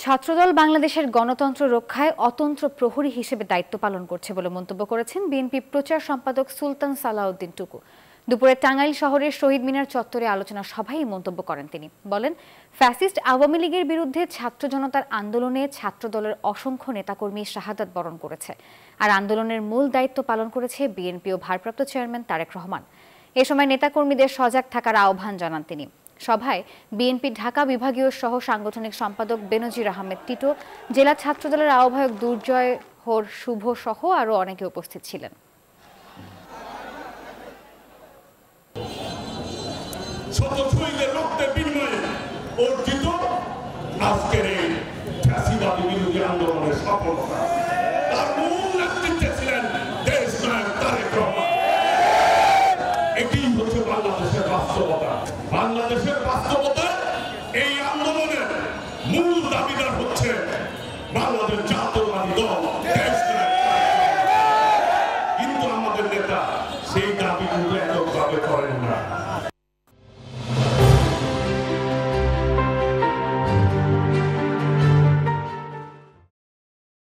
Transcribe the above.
ছাত্রদল বাংলাদেশের গণতন্ত্র রক্ষায় অতন্ত্র প্রহরী হিসেবে দায়িত্ব পালন করছে বলে মন্তব্য করেছেন বিএনপি প্রচার সম্পাদক সুলতান সালাউদ্দিন টুকু। দুপুরে টাঙ্গাইল শহরের শহীদ মিনার চত্বরে আলোচনা সভায় মন্তব্য করেন তিনি। বলেন, ফ্যাসিস্ট আওয়ামী লীগের বিরুদ্ধে ছাত্র জনতার আন্দোলনে ছাত্রদলের অসংখ্য নেতাকর্মী শাহাদাত বরণ করেছে, আর আন্দোলনের মূল দায়িত্ব পালন করেছে বিএনপি ও ভারপ্রাপ্ত চেয়ারম্যান তারেক রহমান। এ সময় নেতাকর্মীদের সজাগ থাকার আহ্বান জানান তিনি। সভায় বিএনপি ঢাকা বিভাগীয় সহ সাংগঠনিক সম্পাদক বেনজির আহমেদ টিটো, জেলা ছাত্রদলের আহ্বায়ক দুর্জয় হোর শুভ সহ আরও অনেকে উপস্থিত ছিলেন। অর্জিত আজকের এই ফ্যাসিবাদী বিরোধী আন্দোলনের সফলতা, তার মূল নেতৃত্বে ছিলেন দেশ নায়ক তারেক রহমান। এটি হচ্ছে বাংলাদেশের বাস্তবতা। বাংলাদেশের বাস্তবতা এই আন্দোলনের মূল দাবিদার হচ্ছে বাংলাদেশ জাতীয়তাবাদী দল, দেশ